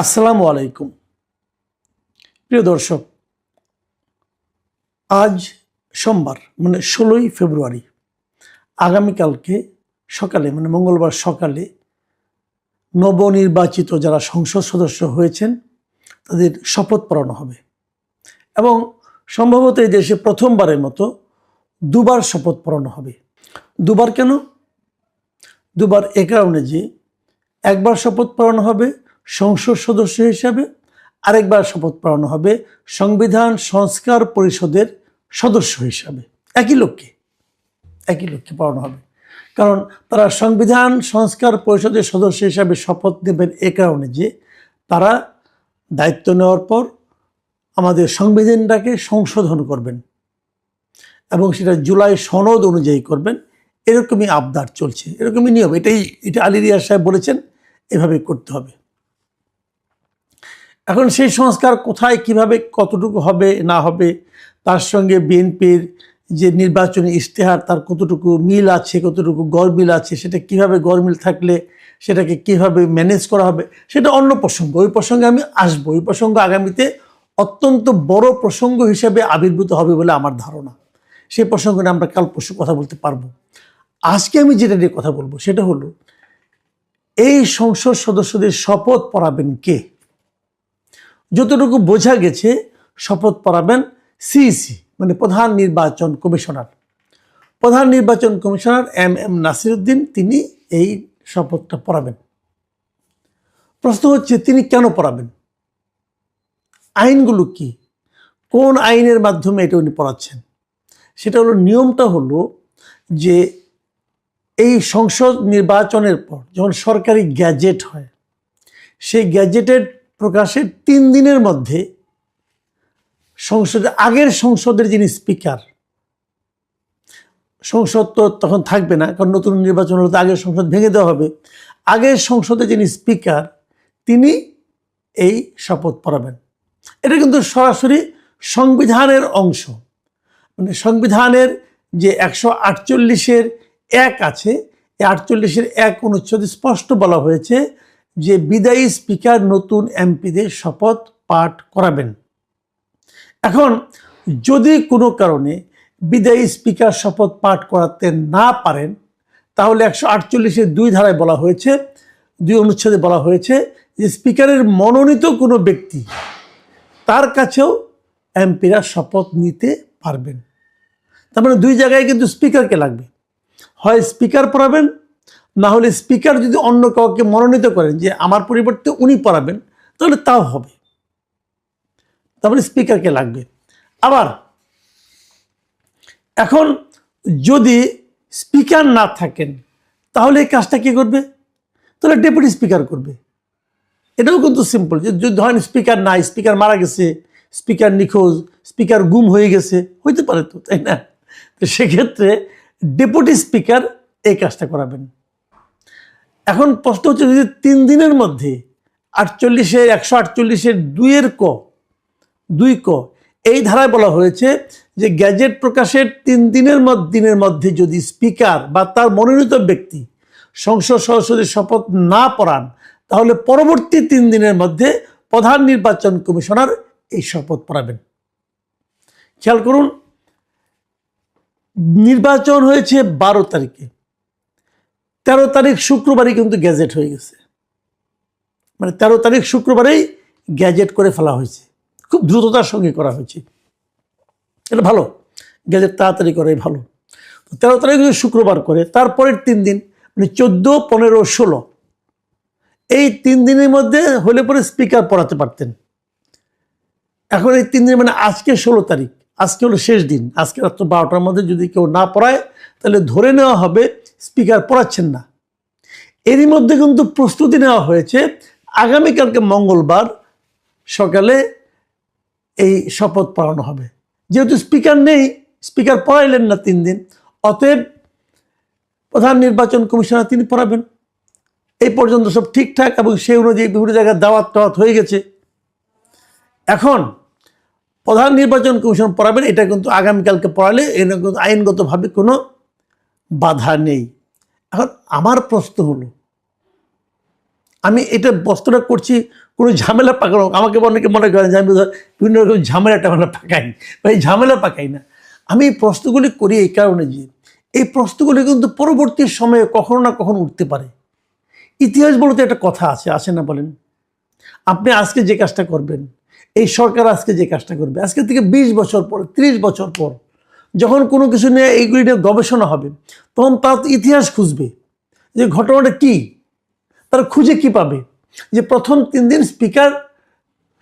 আসসালামু আলাইকুম প্রিয় দর্শক, আজ সোমবার মানে 16ই ফেব্রুয়ারি, আগামীকালকে সকালে মানে মঙ্গলবার সকালে নবনির্বাচিত যারা সংসদ সদস্য হয়েছেন তাদের শপথ পড়ানো হবে এবং সম্ভবত এই দেশে প্রথমবারের মতো দুবার শপথ পড়ানো হবে। দুবার কেন? দুবার এ কারণে যে একবার শপথ পড়ানো হবে সংসদ সদস্য হিসাবে, আরেকবার শপথ পড়ানো হবে সংবিধান সংস্কার পরিষদের সদস্য হিসাবে। একই লোককে পড়ানো হবে, কারণ তারা সংবিধান সংস্কার পরিষদের সদস্য হিসাবে শপথ নেবেন এ কারণে যে তারা দায়িত্ব নেওয়ার পর আমাদের সংবিধানটাকে সংশোধন করবেন এবং সেটা জুলাই সনদ অনুযায়ী করবেন। এরকমই আবদার চলছে, এরকমই নিয়ম। এটা আলী রিয়াজ সাহেব বলেছেন, এভাবেই করতে হবে। এখন সেই সংস্কার কোথায়, কিভাবে, কতটুকু হবে না হবে, তার সঙ্গে বিএনপির যে নির্বাচনী ইশতেহার তার কতটুকু মিল আছে, কতটুকু গড়মিল আছে, সেটা কিভাবে গড়মিল থাকলে সেটাকে কিভাবে ম্যানেজ করা হবে, সেটা অন্য প্রসঙ্গ। ওই প্রসঙ্গে আমি আসবো। ওই প্রসঙ্গ আগামীতে অত্যন্ত বড় প্রসঙ্গ হিসেবে আবির্ভূত হবে বলে আমার ধারণা। সেই প্রসঙ্গ নিয়ে আমরা কাল পরশু কথা বলতে পারবো। আজকে আমি যেটা নিয়ে কথা বলবো সেটা হলো এই সংসদ সদস্যদের শপথ পড়াবেন কে। যতটুকু বোঝা গেছে শপথ পড়াবেন সিইসি মানে প্রধান নির্বাচন কমিশনার। প্রধান নির্বাচন কমিশনার এম নাসিরউদ্দিন তিনি এই শপথটা পড়াবেন। প্রশ্ন হচ্ছে তিনি কেন পড়াবেন, আইনগুলো কি, কোন আইনের মাধ্যমে এটা উনি পড়াচ্ছেন। সেটা হলো, নিয়মটা হলো যে এই সংসদ নির্বাচনের পর যখন সরকারি গ্যাজেট হয়, সেই গ্যাজেটের প্রকাশের 3 দিনের মধ্যে আগের সংসদের যিনি স্পিকার, সংসদ তো তখন থাকবে না, কারণ নতুন নির্বাচন হলে তো আগের সংসদ ভেঙে দেওয়া হবে। আগের সংসদে যিনি স্পিকার তিনি এই শপথ পড়াবেন। এটা কিন্তু সরাসরি সংবিধানের অংশ। মানে সংবিধানের যে 148-এর 1 আছে, এই 48-এর 1 অনুচ্ছেদে স্পষ্ট বলা হয়েছে যে বিদায়ী স্পিকার নতুন এমপিদের শপথ পাঠ করাবেন। এখন যদি কোনো কারণে বিদায়ী স্পিকার শপথ পাঠ করাতে না পারেন, তাহলে 148-এর 2 ধারায় বলা হয়েছে, 2 অনুচ্ছেদে বলা হয়েছে যে স্পিকারের মনোনীত কোনো ব্যক্তি তার কাছেও এমপিরা শপথ নিতে পারবেন। তার মানে 2 জায়গায় কিন্তু স্পিকারকে লাগবে। হয় স্পিকার পড়াবেন, না হলে স্পিকার যদি অন্য কাউকে মনোনীত করেন যে আমার পরিবর্তে উনি পড়াবেন, তাহলে তাও হবে। তারপরে স্পিকারকে লাগবে। আবার এখন যদি স্পিকার না থাকেন তাহলে এই কাজটা কি করবে? তাহলে ডেপুটি স্পিকার করবে। এটাও কিন্তু সিম্পল। যদি ধরেন স্পিকার নাই, স্পিকার মারা গেছে, স্পিকার নিখোঁজ, স্পিকার গুম হয়ে গেছে, হইতে পারে তো, তাই না? তো সেক্ষেত্রে ডেপুটি স্পিকার এই কাজটা করাবেন। এখন প্রশ্ন হচ্ছে, যদি 3 দিনের মধ্যে 148-এর 2 ক এই ধারায় বলা হয়েছে যে গ্যাজেট প্রকাশের 3 দিনের মধ্যে যদি স্পিকার বা তার মনোনীত ব্যক্তি সংসদ সদস্যদের শপথ না পড়ান, তাহলে পরবর্তী 3 দিনের মধ্যে প্রধান নির্বাচন কমিশনার এই শপথ পড়াবেন। খেয়াল করুন, নির্বাচন হয়েছে 12 তারিখে, 13 তারিখ শুক্রবারই কিন্তু গ্যাজেট হয়ে গেছে। মানে 13 তারিখ শুক্রবারেই গ্যাজেট করে ফেলা হয়েছে, খুব দ্রুততার সঙ্গে করা হয়েছে। এটা ভালো, গ্যাজেট তাড়াতাড়ি করাই ভালো। 13 তারিখ যদি শুক্রবার করে, তারপরের 3 দিন মানে 14, 15, 16 এই 3 দিনের মধ্যে হলে পরে স্পিকার পড়াতে পারতেন। এখন এই 3 দিন মানে আজকে 16 তারিখ, আজকে হলো শেষ দিন। আজকে রাত্র 12টার মধ্যে যদি কেউ না পড়ায়, তাহলে ধরে নেওয়া হবে স্পিকার পড়াচ্ছেন না। এরই মধ্যে কিন্তু প্রস্তুতি নেওয়া হয়েছে, আগামীকালকে মঙ্গলবার সকালে এই শপথ পড়ানো হবে। যেহেতু স্পিকার নেই, স্পিকার পড়াইলেন না 3 দিন, অতএব প্রধান নির্বাচন কমিশনার তিনি পড়াবেন। এই পর্যন্ত সব ঠিকঠাক এবং সেই অনুযায়ী বিভিন্ন জায়গায় দাওয়াত হয়ে গেছে। এখন প্রধান নির্বাচন কমিশন পড়াবেন, এটা কিন্তু আগামীকালকে পড়ালে আইনগতভাবে কোনো বাধা নেই। এখন আমার প্রশ্ন হলো, আমি এটা বস্তুটা করছি কোনো ঝামেলা পাকানো, আমাকে অনেকে মনে করেন যে আমি বিভিন্ন রকম ঝামেলাটা পাকাই, ভাই ঝামেলা পাকাই না। আমি এই প্রশ্নগুলি করি এই কারণে যে এই প্রশ্নগুলি কিন্তু পরবর্তী সময়ে কখনো না কখনো উঠতে পারে। ইতিহাস বলতে একটা কথা আছে না বলেন? আপনি আজকে যে কাজটা করবেন, এই সরকার আজকে যে কাজটা করবে, আজকে থেকে 20 বছর পর, 30 বছর পর যখন কোনো কিছু নিয়ে এইগুলি নিয়ে গবেষণা হবে, তখন তার ইতিহাস খুঁজবে যে ঘটনাটা কি, তারা খুঁজে কি পাবে যে প্রথম 3 দিন স্পিকার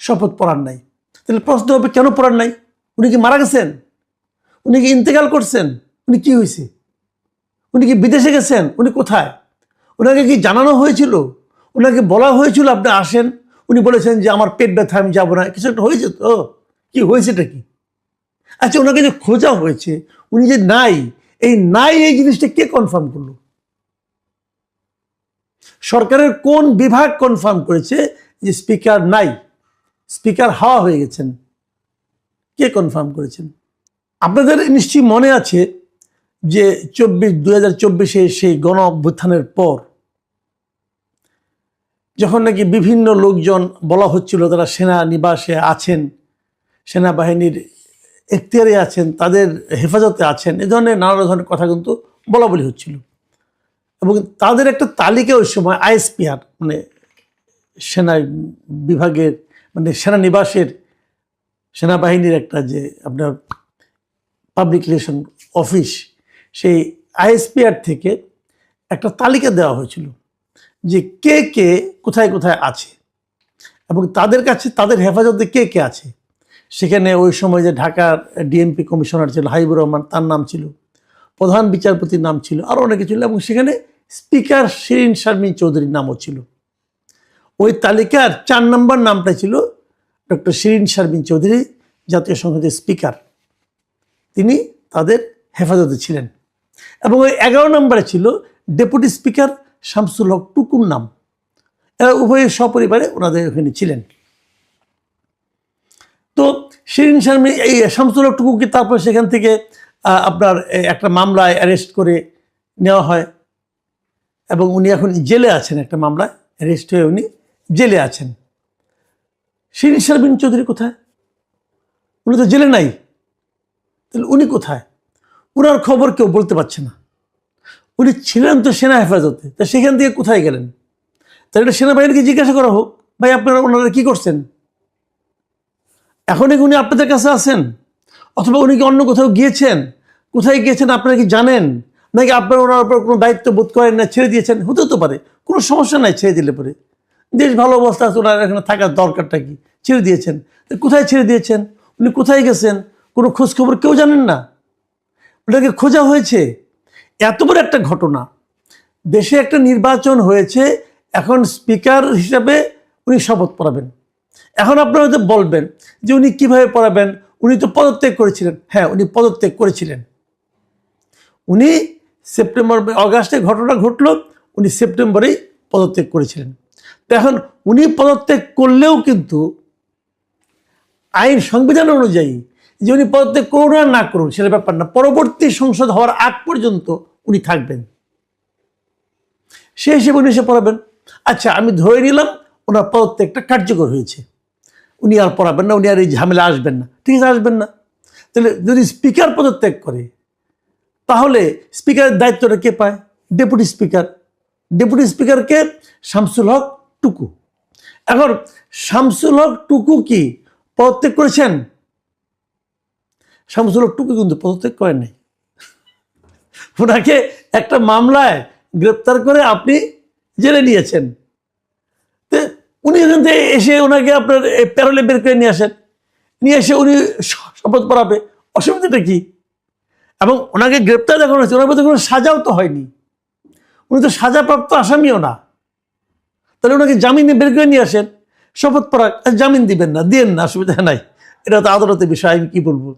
শপথ পড়ার নাই। তাহলে প্রশ্ন হবে কেন পড়ার নাই? উনি কি মারা গেছেন? উনি কি ইন্তেকাল করছেন? উনি কি হয়েছে? উনি কি বিদেশে গেছেন? উনি কোথায়? ওনাকে কি জানানো হয়েছিল? ওনাকে বলা হয়েছিল আপনি আসেন? উনি বলেছেন যে আমার পেট ব্যথা, আমি যাবো না। কিছু একটা হয়েছে তো, কি হয়েছেটা কি? আচ্ছা, ওনাকে যে খোঁজা হয়েছে, উনি যে নাই, এই জিনিসটা কে কনফার্ম করলো? সরকারের কোন বিভাগ কনফার্ম করেছে যে স্পিকার নাই, স্পিকার হাওয়া হয়ে গেছেন? কে কনফার্ম করেছেন? আপনাদের নিশ্চয়ই মনে আছে যে 2024 সেই গণ অভ্যুত্থানের পর যখন নাকি বিভিন্ন লোকজন বলা হচ্ছিল তারা সেনানিবাসে আছেন, সেনাবাহিনীর এখতিয়ারে আছেন, তাদের হেফাজতে আছেন, এ ধরনের নানা ধরনের কথা কিন্তু বলা বলি হচ্ছিল। এবং তাদের একটা তালিকা ওই সময় আইএসপিআর মানে সেনা বিভাগের মানে সেনানিবাসের সেনাবাহিনীর একটা যে আপনার পাবলিক রিলেশন অফিস, সেই আইএসপিআর থেকে একটা তালিকা দেওয়া হয়েছিল যে কে কে কোথায় কোথায় আছে এবং তাদের কাছে তাদের হেফাজতে কে কে আছে। সেখানে ওই সময় যে ঢাকার ডিএমপি কমিশনার ছিল হাবিবুর রহমান, তার নাম ছিল, প্রধান বিচারপতির নাম ছিল, আরও অনেকে ছিল, এবং সেখানে স্পিকার শিরিন শারমিন চৌধুরীর নামও ছিল। ওই তালিকার 4 নম্বর নামটা ছিল ডক্টর শিরিন শারমিন চৌধুরী, জাতীয় সংসদের স্পিকার। তিনি তাদের হেফাজতে ছিলেন। এবং ওই 11 নম্বরে ছিল ডেপুটি স্পিকার শামসুল হক টুকুর নাম। এরা উভয়ে সপরিবারে ওনাদের ওখানে ছিলেন। তো শিরিন শারমিন এই শামসুল হক টুকুকে তারপর সেখান থেকে আপনার একটা মামলায় অ্যারেস্ট করে নেওয়া হয় এবং উনি এখন জেলে আছেন, একটা মামলায় অ্যারেস্ট হয়ে উনি জেলে আছেন। শিরিন শারমিন চৌধুরী কোথায়? উনি তো জেলে নাই, তাহলে উনি কোথায়? ওনার খবর কেউ বলতে পারছে না। উনি ছিলেন তো সেনা হেফাজতে, তা সেখান থেকে কোথায় গেলেন? তাহলে এটা সেনাবাহিনীকে জিজ্ঞাসা করা হোক, ভাই আপনারা ওনারা কি করছেন? এখন উনি আপনাদের কাছে আছেন, অথবা উনি কি অন্য কোথাও গিয়েছেন? কোথায় গিয়েছেন আপনারা কি জানেন? নাকি আপনারা ওনার উপর কোনো দায়িত্ব বোধ করেন না, ছেড়ে দিয়েছেন? হতেও তো পারে, কোনো সমস্যা নাই ছেড়ে দিলে পরে। দেশ ভালো অবস্থা আছে, ওনার এখানে থাকার দরকারটা কি? ছেড়ে দিয়েছেন। কোথায় ছেড়ে দিয়েছেন? উনি কোথায় গেছেন? কোনো খোঁজখবর কেউ জানেন না? ওটাকে খোঁজা হয়েছে? এত বড় একটা ঘটনা, দেশে একটা নির্বাচন হয়েছে, এখন স্পিকার হিসাবে উনি শপথ পড়াবেন। এখন আপনারা হয়তো বলবেন যে উনি কিভাবে পড়াবেন, উনি তো পদত্যাগ করেছিলেন। হ্যাঁ, উনি পদত্যাগ করেছিলেন। উনি অগাস্টে ঘটনা ঘটলো, উনি সেপ্টেম্বরেই পদত্যাগ করেছিলেন। তো এখন উনি পদত্যাগ করলেও কিন্তু আইন সংবিধান অনুযায়ী যে উনি পদত্যাগ করুন আর না করুন সেটা ব্যাপার না, পরবর্তী সংসদ হওয়ার আগ পর্যন্ত উনি থাকবেন। সেই হিসেবে উনি এসে পড়াবেন। আচ্ছা, আমি ধরে নিলাম ওনার পদত্যাগটা কার্যকর হয়েছে, উনি আর পড়াবেন না, উনি আর এই ঝামেলা আসবেন না। ঠিক আছে, আসবেন না। তাহলে যদি স্পিকার পদত্যাগ করে, তাহলে স্পিকারের দায়িত্বটা কে পায়? Deputy speaker. ডেপুটি স্পিকারকে শামসুল হক টুকু। এখন শামসুল হক টুকু কি পদত্যাগ করেছেন? শামসুল হক টুকু কিন্তু পদত্যাগ করেন নাই। ওনাকে একটা মামলায় গ্রেপ্তার করে আপনি জেলে নিয়েছেন। তো উনি এখান থেকে এসে ওনাকে আপনার প্যারোলে বের করে নিয়ে আসেন, নিয়ে এসে উনি শপথ পড়াবে, অসুবিধাটা কি? এবং ওনাকে গ্রেপ্তার দেখানো হয়েছে, ওনার মধ্যে কোনো সাজাও তো হয়নি, উনি তো সাজাপ্রাপ্ত আসামিও না। তাহলে ওনাকে জামিনে বের করে নিয়ে আসেন, শপথ পড়া, জামিন দিবেন না, দিয়েন না, অসুবিধা নাই, এটা তো আদালতের বিষয়, আমি কি বলবো,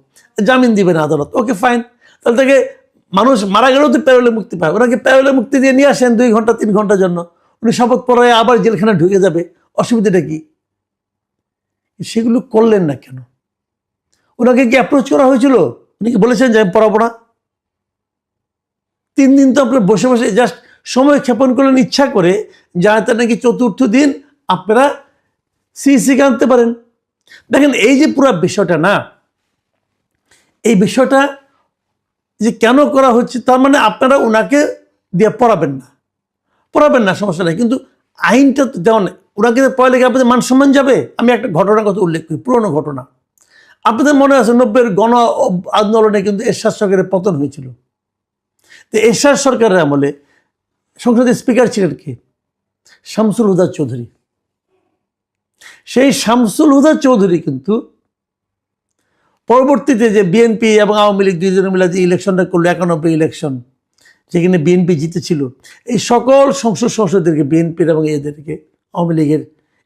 জামিন দিবেন আদালত, ওকে ফাইন। তাহলে তাকে মানুষ মারা গেলেও তো প্যারোলে মুক্তি পায়, ওনাকে প্যারোলে মুক্তি দিয়ে নিয়ে আসেন 2 ঘন্টা 3 ঘন্টার জন্য, উনি শপথ পড়ায় আবার জেলখানা ঢুকে যাবে, অসুবিধাটা কি? সেগুলো করলেন না কেন? ওনাকে কি অ্যাপ্রোচ করা হয়েছিল? উনি কি বলেছেন যে আমি পড়াবো না? 3 দিন তো আপনার বসে বসে জাস্ট সময় ক্ষেপণ করলেন ইচ্ছা করে, যাতে নাকি চতুর্থ দিন আপনারা সিইসিকে আনতে পারেন। দেখেন এই যে পুরো বিষয়টা না, এই বিষয়টা যে কেন করা হচ্ছে, তার মানে আপনারা ওনাকে দিয়ে পড়াবেন না, সমস্যা নেই, কিন্তু আইনটা তো দেওয়া নেই। ওনাকে পড়ালে কি আপনাদের মান সম্মান যাবে? আমি একটা ঘটনার কথা উল্লেখ করি, পুরনো ঘটনা। আপনাদের মনে আছে 90-এর গণ আন্দোলনে কিন্তু এরশাদ সরকারের পতন হয়েছিল। তো এরশাদ সরকারের আমলে সংসদের স্পিকার ছিলেন কি? শামসুল হুদা চৌধুরী। সেই শামসুল হুদা চৌধুরী কিন্তু পরবর্তীতে যে বিএনপি এবং আওয়ামী লীগ দুইজনে মিলে যে ইলেকশনটা করলো, 91 ইলেকশন, যেখানে বিএনপি জিতেছিল, এই সকল সংসদ সদস্যদেরকে, বিএনপির এবং এদেরকে, আওয়ামী লীগের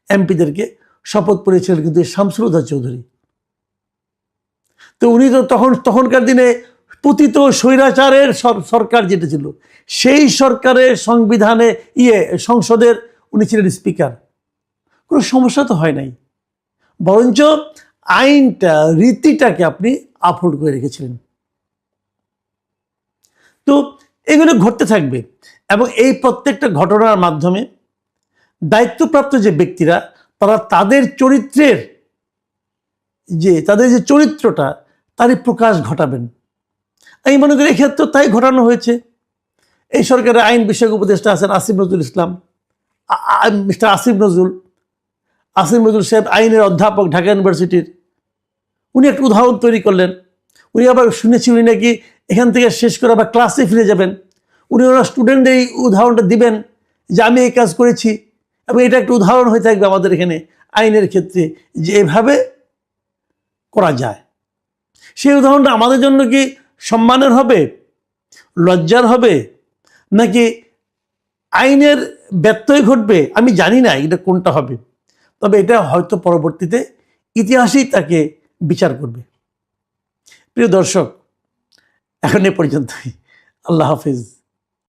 এমপিদেরকে শপথ পড়িয়েছিলেন কিন্তু শামসুল হুদা চৌধুরী। তো উনি তো তখনকার দিনে পতিত স্বৈরাচারের সরকার যেটা ছিল, সেই সরকারের সংবিধানে সংসদের উনি ছিলেন স্পিকার। কোনো সমস্যা তো হয় নাই, বরঞ্চ আইনটা, রীতিটাকে আপনি আপহোল্ড করে রেখেছিলেন। তো এগুলো ঘটতে থাকবে, এবং এই প্রত্যেকটা ঘটনার মাধ্যমে দায়িত্বপ্রাপ্ত যে ব্যক্তিরা, তারা তাদের চরিত্রের তাদের যে চরিত্রটা, তারই প্রকাশ ঘটাবেন। আমি মনে করি এক্ষেত্রে তাই ঘটানো হয়েছে। এই সরকারের আইন বিষয়ক উপদেষ্টা আছেন আসিফ নজরুল ইসলাম, মিস্টার আসিফ নজরুল সাহেব, আইনের অধ্যাপক ঢাকা ইউনিভার্সিটির। উনি একটা উদাহরণ তৈরি করলেন। উনি আবার শুনেছি উনি নাকি এখান থেকে শেষ করে আবার ক্লাসে ফিরে যাবেন। উনি ওনার স্টুডেন্টদের এই উদাহরণটা দিবেন যে আমি এই কাজ করেছি, এবং এটা একটা উদাহরণ হয়ে থাকবে আমাদের এখানে আইনের ক্ষেত্রে, যে এভাবে করা যায়। সেই উদাহরণটা আমাদের জন্য কি সম্মানের হবে, লজ্জার হবে, নাকি আইনের ব্যত্যয় ঘটবে? আমি জানি না এটা কোনটা হবে, তবে এটা হয়তো পরবর্তীতে ইতিহাসই তাকে বিচার করবে। প্রিয় দর্শক, এখন এ পর্যন্তই। আল্লাহ হাফিজ।